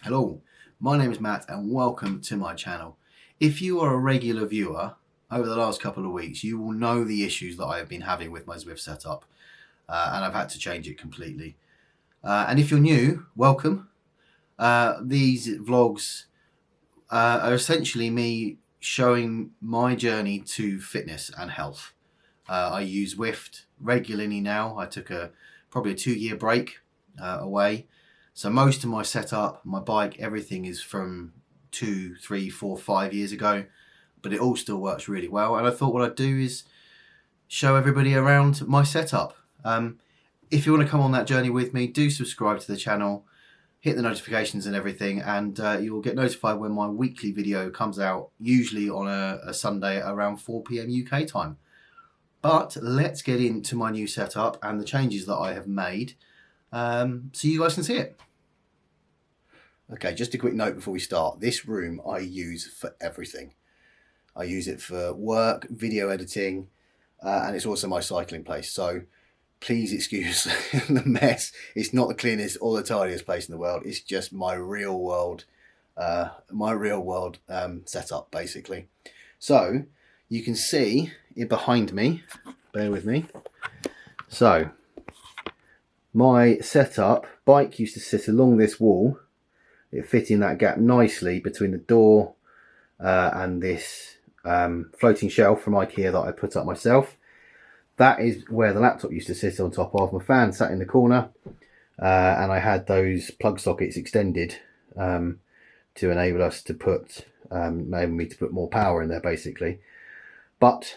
Hello, my name is Matt and welcome to my channel. If you are a regular viewer, over the last couple of weeks you will know the issues that I have been having with my Zwift setup, and I've had to change it completely. And if you're new, welcome. These vlogs are essentially me showing my journey to fitness and health. I use Zwift regularly now. I took probably a 2-year break away. So most of my setup, my bike, everything is from 2, 3, 4, 5 years ago, but it all still works really well. And I thought what I'd do is show everybody around my setup. If you want to come on that journey with me, do subscribe to the channel, hit the notifications and everything, and you'll get notified when my weekly video comes out, usually on a Sunday around 4 PM UK time. But let's get into my new setup and the changes that I have made, so you guys can see it. Okay, just a quick note before we start. This room I use for everything. I use it for work, video editing, and it's also my cycling place. So please excuse the mess. It's not the cleanest or the tidiest place in the world. It's just my real world setup, basically. So you can see it behind me. Bear with me. So my setup, bike used to sit along this wall. It fit in that gap nicely between the door and this floating shelf from IKEA that I put up myself. That is where the laptop used to sit on top of. My fan sat in the corner, and I had those plug sockets extended to enable us to put, enable me to put more power in there, basically. But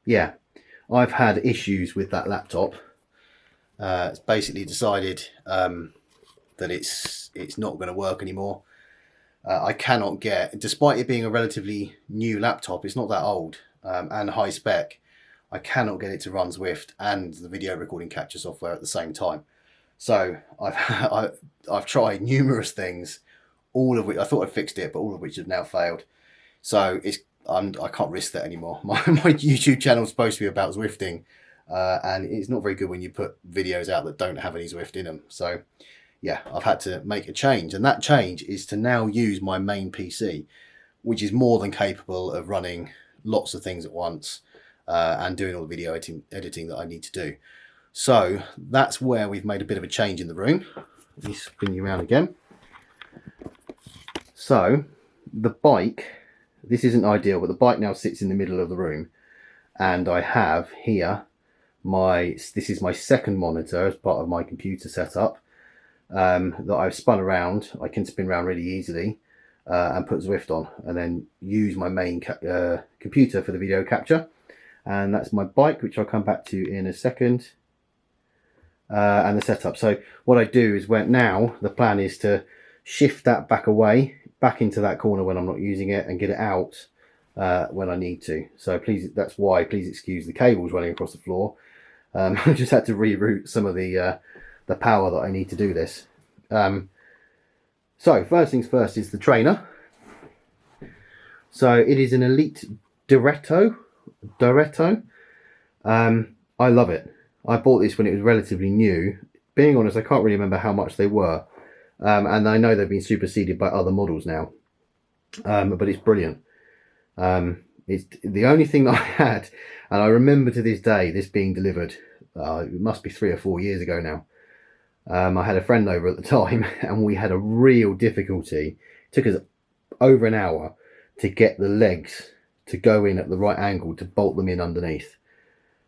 yeah, I've had issues with that laptop. It's basically decided that it's not going to work anymore. I cannot get, despite it being a relatively new laptop, it's not that old, and high spec, I cannot get it to run Zwift and the video recording capture software at the same time. So I've tried numerous things, all of which I thought I fixed it, but all of which have now failed. So I can't risk that anymore. My YouTube channel is supposed to be about Zwifting, and it's not very good when you put videos out that don't have any Zwift in them. So yeah, I've had to make a change, and that change is to now use my main PC, which is more than capable of running lots of things at once and doing all the video editing that I need to do. So that's where we've made a bit of a change in the room. Let me spin you around again. So the bike, this isn't ideal, but the bike now sits in the middle of the room, and I have here this is my second monitor as part of my computer setup. That I've spun around. I can spin around really easily and put Zwift on, and then use my main computer for the video capture. And that's my bike, which I'll come back to in a second, and the setup. So what I do is now the plan is to shift that back away, back into that corner when I'm not using it, and get it out when I need to. So please excuse the cables running across the floor. I just had to reroute some of the power that I need to do this. So first things first is the trainer. So it is an Elite Diretto. I love it. I bought this when it was relatively new. Being honest, I can't really remember how much they were, and I know they've been superseded by other models now, but it's brilliant. It's the only thing that I had, and I remember to this day this being delivered. It must be 3 or 4 years ago now. I had a friend over at the time, and we had a real difficulty. It took us over an hour to get the legs to go in at the right angle to bolt them in underneath.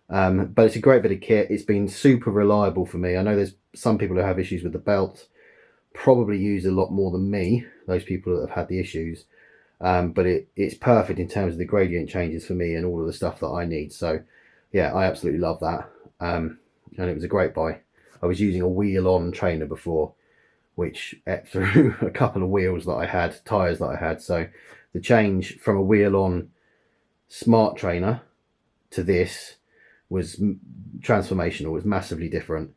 But it's a great bit of kit. It's been super reliable for me. I know there's some people who have issues with the belt, probably use a lot more than me, those people that have had the issues. But it's perfect in terms of the gradient changes for me and all of the stuff that I need. So yeah, I absolutely love that. And it was a great buy. I was using a wheel-on trainer before, which ate through a couple of wheels that I had, tyres that I had. So the change from a wheel-on smart trainer to this was transformational. It was massively different.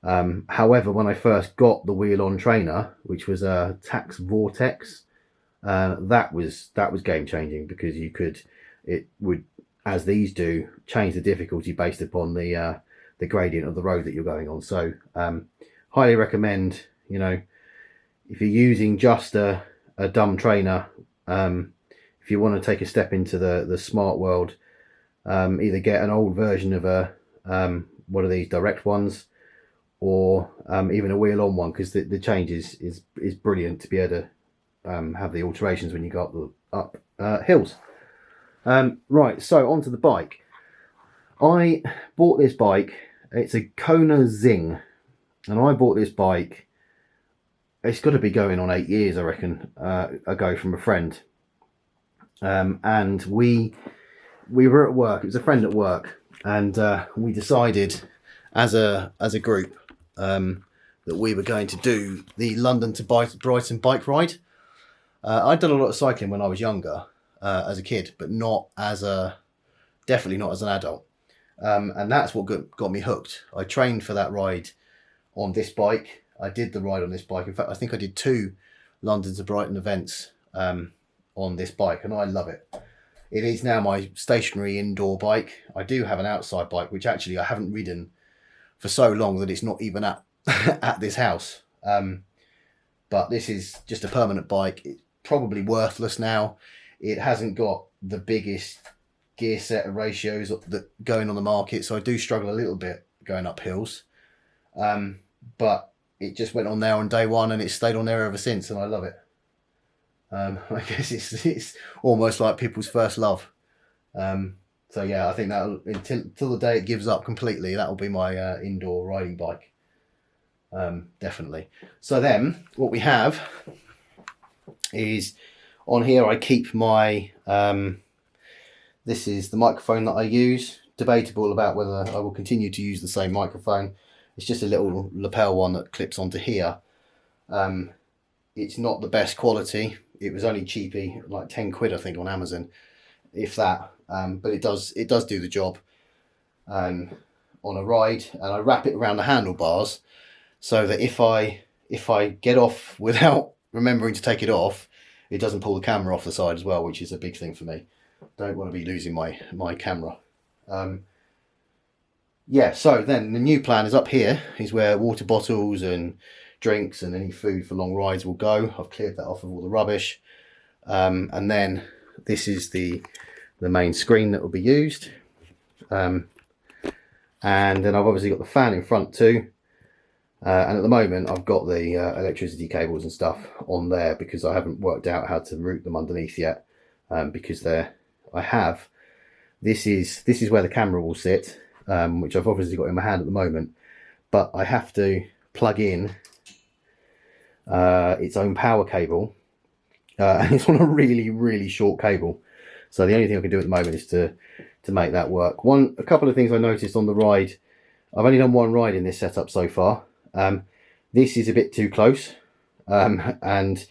However, when I first got the wheel-on trainer, which was a Tax Vortex, that was game-changing, because it would, as these do, change the difficulty based upon the gradient of the road that you're going on. So highly recommend, if you're using just a dumb trainer, if you want to take a step into the smart world, either get an old version of a one of these direct ones, or even a wheel on one, because the change is brilliant to be able to have the alterations when you go up hills. Right, so onto the bike. I bought this bike. It's a Kona Zing, and I bought this bike, it's got to be going on 8 years, I reckon, ago, from a friend. And we were at work. It was a friend at work, and we decided as a group that we were going to do the London to Brighton bike ride. I'd done a lot of cycling when I was younger, as a kid, but definitely not as an adult. And that's what got me hooked. I trained for that ride on this bike. I did the ride on this bike. In fact, I think I did 2 London to Brighton events on this bike, and I love it. It is now my stationary indoor bike. I do have an outside bike, which actually I haven't ridden for so long that it's not even at at this house. But this is just a permanent bike. It's probably worthless now. It hasn't got the biggest gear set of ratios that going on the market, so I do struggle a little bit going up hills. But it just went on there on day one, and it's stayed on there ever since, and I love it. I guess it's almost like people's first love. So yeah, I think that until the day it gives up completely, that will be my indoor riding bike. Definitely. So then what we have is on here I keep my this is the microphone that I use. Debatable about whether I will continue to use the same microphone. It's just a little lapel one that clips onto here. It's not the best quality. It was only cheapy, like 10 quid I think on Amazon, if that. But it does do the job on a ride, and I wrap it around the handlebars so that if I get off without remembering to take it off, it doesn't pull the camera off the side as well, which is a big thing for me. Don't want to be losing my camera. Yeah, so then the new plan is up here is where water bottles and drinks and any food for long rides will go. I've cleared that off of all the rubbish. And then this is the main screen that will be used. And then I've obviously got the fan in front too. And at the moment I've got the electricity cables and stuff on there because I haven't worked out how to route them underneath yet. Because this is where the camera will sit, which I've obviously got in my hand at the moment, but I have to plug in its own power cable, and it's on a really short cable. So the only thing I can do at the moment is to make that work. A couple of things I noticed on the ride. I've only done one ride in this setup so far. This is a bit too close, and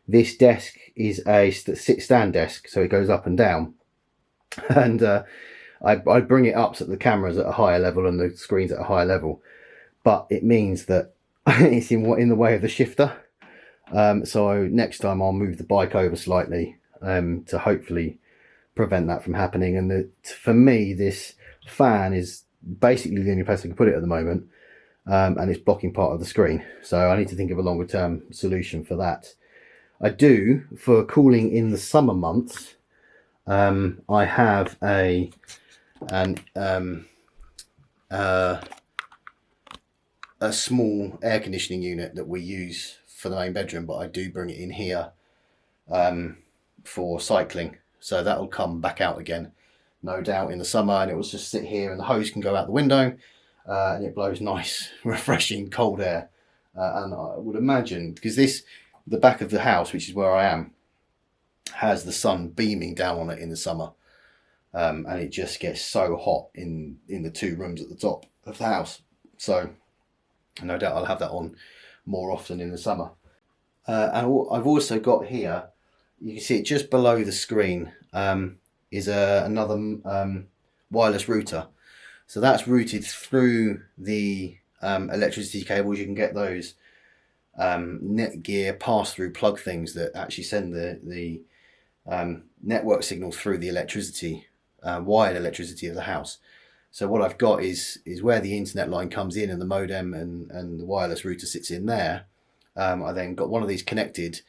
this desk is a sit-stand desk, so it goes up and down. And I bring it up so that the camera's at a higher level and the screen's at a higher level, but it means that it's in the way of the shifter. So next time I'll move the bike over slightly to hopefully prevent that from happening. And for me, this fan is basically the only place I can put it at the moment, and it's blocking part of the screen. So I need to think of a longer term solution for that. I do, for cooling in the summer months, I have a small air conditioning unit that we use for the main bedroom, but I do bring it in here for cycling, so that will come back out again no doubt in the summer, and it will just sit here and the hose can go out the window, and it blows nice refreshing cold air. And I would imagine, because the back of the house, which is where I am, has the sun beaming down on it in the summer, and it just gets so hot in the 2 rooms at the top of the house. So no doubt I'll have that on more often in the summer. And I've also got here, you can see it just below the screen, is another wireless router. So that's routed through the electricity cables. You can get those Netgear pass-through plug things that actually send the network signal through the electricity, wired electricity of the house. So what I've got is where the internet line comes in and the modem and the wireless router sits in there. I then got one of these connected,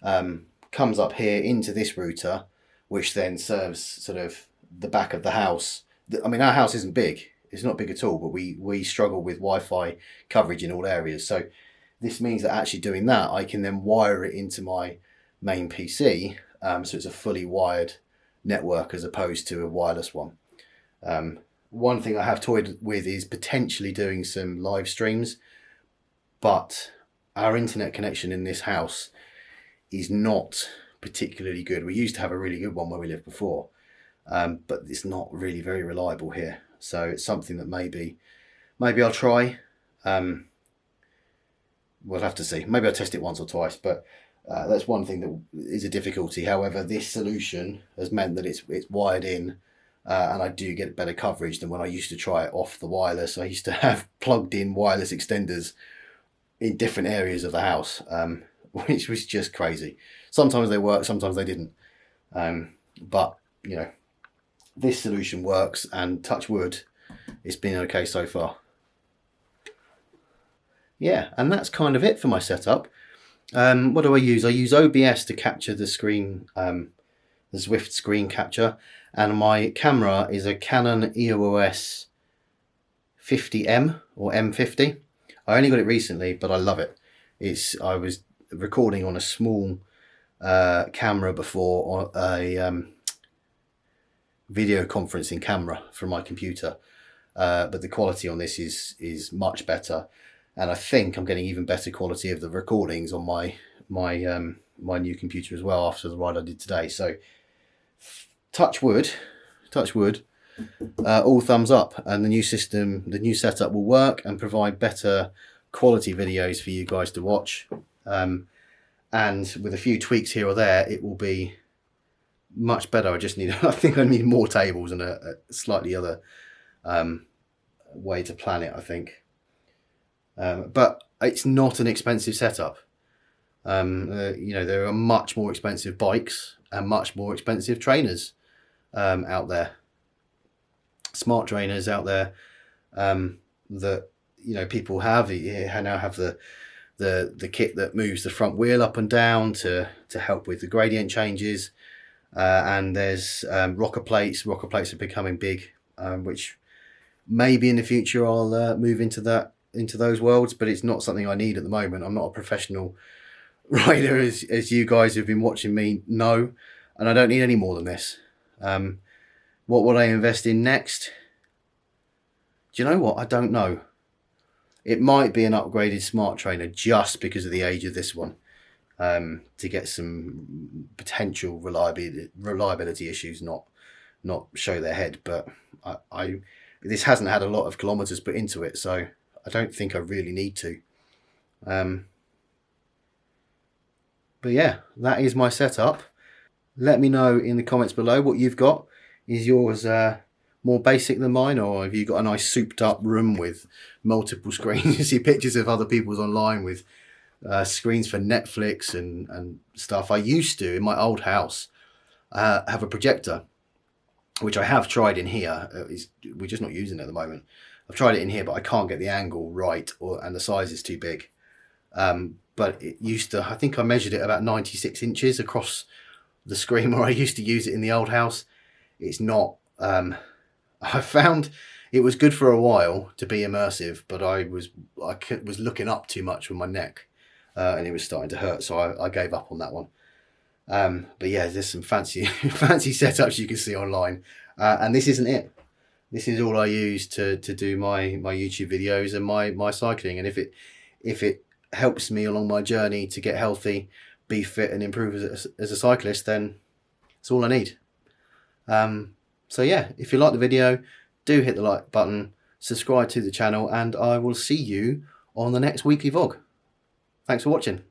comes up here into this router, which then serves sort of the back of the house. I mean, our house isn't big. It's not big at all, but we struggle with Wi-Fi coverage in all areas. So this means that actually doing that, I can then wire it into my main PC. So it's a fully wired network as opposed to a wireless one. One thing I have toyed with is potentially doing some live streams, but our internet connection in this house is not particularly good. We used to have a really good one where we lived before, but it's not really very reliable here. So it's something that maybe I'll try. We'll have to see. Maybe I'll test it once or twice, but that's one thing that is a difficulty. However, this solution has meant that it's wired in, and I do get better coverage than when I used to try it off the wireless. I used to have plugged in wireless extenders in different areas of the house, which was just crazy. Sometimes they worked, sometimes they didn't. But, you know, this solution works, and touch wood, it's been okay so far. Yeah, and that's kind of it for my setup. What do I use? I use OBS to capture the screen, the Zwift screen capture, and my camera is a Canon EOS 50M or M50. I only got it recently, but I love it. I was recording on a small camera before, a video conferencing camera from my computer, but the quality on this is much better, and I think I'm getting even better quality of the recordings on my new computer as well after the ride I did today. So touch wood, all thumbs up, and the new system, the new setup will work and provide better quality videos for you guys to watch, and with a few tweaks here or there, it will be much better. I think I need more tables and a slightly other way to plan it, I think. But it's not an expensive setup. You know, there are much more expensive bikes and much more expensive trainers out there, smart trainers out there, that, you know, people have. You now have the kit that moves the front wheel up and down to help with the gradient changes, and there's rocker plates. Rocker plates are becoming big, which maybe in the future I'll move into those worlds, but it's not something I need at the moment. I'm not a professional rider, as you guys who've been watching me know, and I don't need any more than this. What would I invest in next? Do you know what? I don't know. It might be an upgraded smart trainer just because of the age of this one, to get some potential reliability issues not show their head. But this hasn't had a lot of kilometers put into it, so I don't think I really need to. But yeah, that is my setup. Let me know in the comments below what you've got. Is yours more basic than mine, or have you got a nice souped up room with multiple screens? You see pictures of other people's online with screens for Netflix and stuff. I used to, in my old house, have a projector, which I have tried in here. We're just not using it at the moment. I've tried it in here, but I can't get the angle right, and the size is too big. But it used to, I think I measured it about 96 inches across the screen where I used to use it in the old house. It's not, I found it was good for a while to be immersive, but I was looking up too much with my neck, and it was starting to hurt, so I gave up on that one. But yeah, there's some fancy setups you can see online, and this isn't it. This is all I use to do my YouTube videos and my cycling. And if it helps me along my journey to get healthy, be fit, and improve as a cyclist, then it's all I need. So yeah, if you like the video, do hit the like button, subscribe to the channel, and I will see you on the next weekly vlog. Thanks for watching.